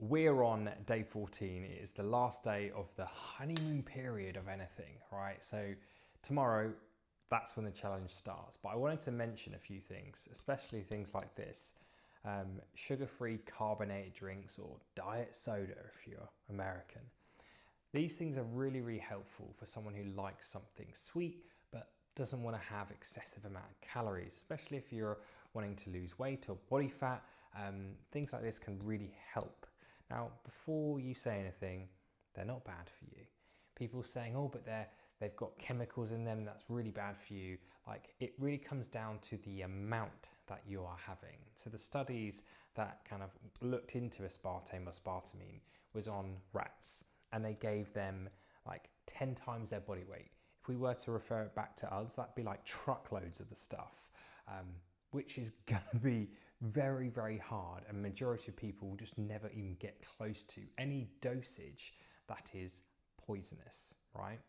We're on day 14. It is the last day of the honeymoon period of anything, right? So tomorrow, that's when the challenge starts. But I wanted to mention a few things, especially things like this. Sugar-free carbonated drinks or diet soda if you're American. These things are really, really helpful for someone who likes something sweet but doesn't want to have excessive amount of calories, especially if you're wanting to lose weight or body fat. Things like this can really help. Now, before you say anything, they're not bad for you. People saying, oh, but they've got chemicals in them, that's really bad for you. Like, it really comes down to the amount that you are having. So the studies that kind of looked into aspartame or spartamine was on rats, and they gave them like 10 times their body weight. If we were to refer it back to us, that'd be like truckloads of the stuff, which is gonna be very, very hard. And majority of people will just never even get close to any dosage that is poisonous, right?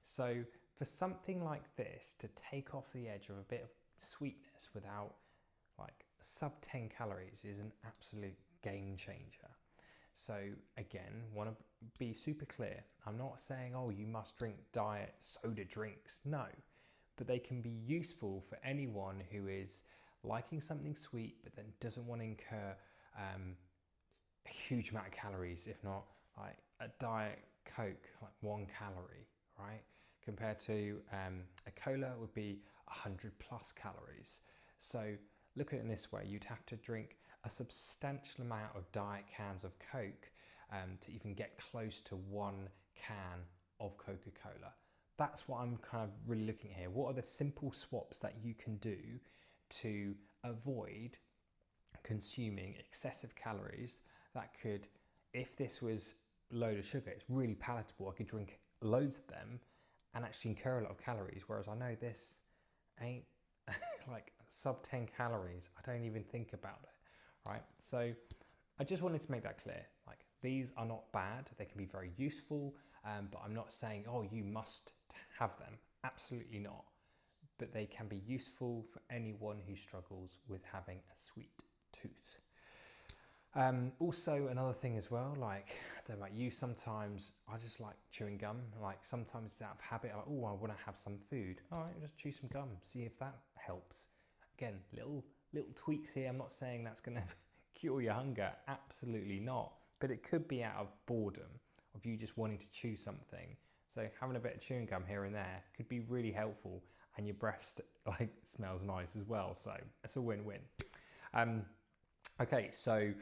So for something like this to take off the edge of a bit of sweetness without like sub 10 calories is an absolute game changer. So again, want to be super clear. I'm not saying, oh, you must drink diet soda drinks. No, but they can be useful for anyone who is liking something sweet, but then doesn't want to incur a huge amount of calories, if not like a diet Coke, like 1 calorie, right? Compared to a cola would be 100 plus calories. So look at it in this way, you'd have to drink a substantial amount of diet cans of Coke to even get close to 1 can of Coca-Cola. That's what I'm kind of really looking at here. What are the simple swaps that you can do to avoid consuming excessive calories that could, if this was a load of sugar, it's really palatable. I could drink loads of them and actually incur a lot of calories, whereas I know this ain't like sub 10 calories. I don't even think about it, right? So I just wanted to make that clear. Like, these are not bad. They can be very useful, but I'm not saying, oh, you must have them. Absolutely not. But they can be useful for anyone who struggles with having a sweet tooth. Also, another thing as well, like, I don't know about you, sometimes I just like chewing gum. Like, sometimes it's out of habit, like, oh, I want to have some food. All right, just chew some gum, see if that helps. Again, little tweaks here. I'm not saying that's going to cure your hunger, absolutely not. But it could be out of boredom, of you just wanting to chew something. So having a bit of chewing gum here and there could be really helpful, and your breath like smells nice as well. So it's a win-win. Okay, so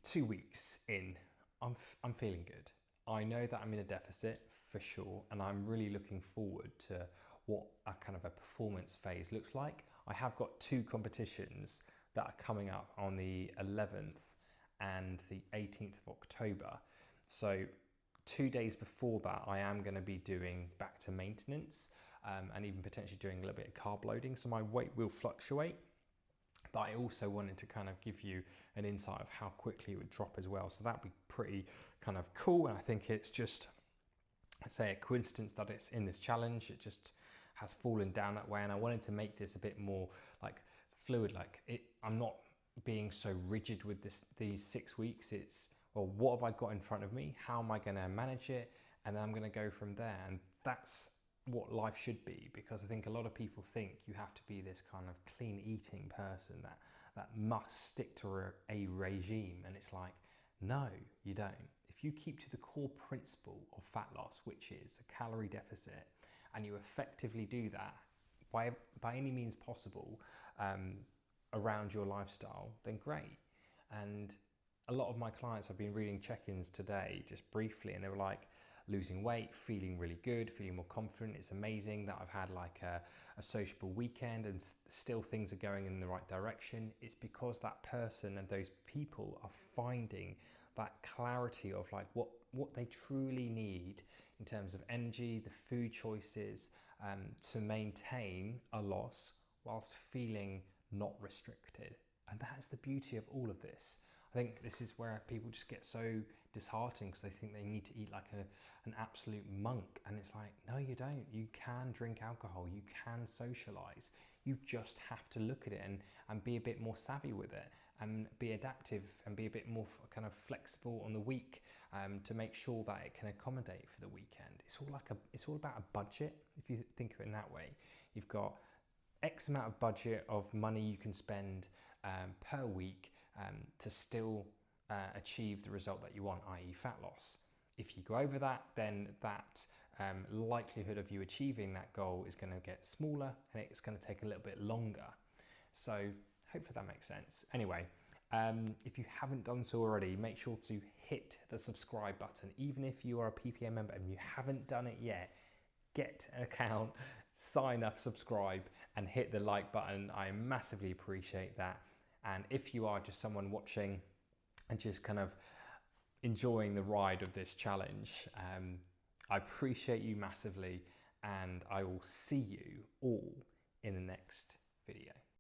2 weeks in, I'm feeling good. I know that I'm in a deficit for sure, and I'm really looking forward to what a kind of a performance phase looks like. I have got 2 competitions that are coming up on the 11th and the 18th of October. So 2 days before that, I am going to be doing back to maintenance and even potentially doing a little bit of carb loading. So my weight will fluctuate. But I also wanted to kind of give you an insight of how quickly it would drop as well. So that'd be pretty kind of cool. And I think it's just, I say, a coincidence that it's in this challenge. It just has fallen down that way. And I wanted to make this a bit more like fluid. Like, I'm not being so rigid with these 6 weeks. It's, well, what have I got in front of me? How am I going to manage it? And then I'm going to go from there. And that's what life should be, because I think a lot of people think you have to be this kind of clean eating person that must stick to a regime, and it's like, no, you don't. If you keep to the core principle of fat loss, which is a calorie deficit, and you effectively do that by any means possible around your lifestyle, then great. And a lot of my clients, I've been reading check-ins today just briefly, and they were like, losing weight, feeling really good, feeling more confident. It's amazing that I've had like a sociable weekend and still things are going in the right direction. It's because that person and those people are finding that clarity of like what they truly need in terms of energy, the food choices, to maintain a loss whilst feeling not restricted. And that's the beauty of all of this. I think this is where people just get so disheartened because they think they need to eat like an absolute monk. And it's like, no, you don't. You can drink alcohol. You can socialize. You just have to look at it and be a bit more savvy with it. and be adaptive and be a bit more kind of flexible on the week to make sure that it can accommodate for the weekend. It's all about a budget. If you think of it in that way, you've got X amount of budget of money you can spend per week to still achieve the result that you want, i.e. fat loss. If you go over that, then that likelihood of you achieving that goal is going to get smaller and it's going to take a little bit longer. So hopefully that makes sense. Anyway, if you haven't done so already, make sure to hit the subscribe button. Even if you are a PPM member and you haven't done it yet, get an account, sign up, subscribe, and hit the like button. I massively appreciate that. And if you are just someone watching and just kind of enjoying the ride of this challenge, I appreciate you massively, and I will see you all in the next video.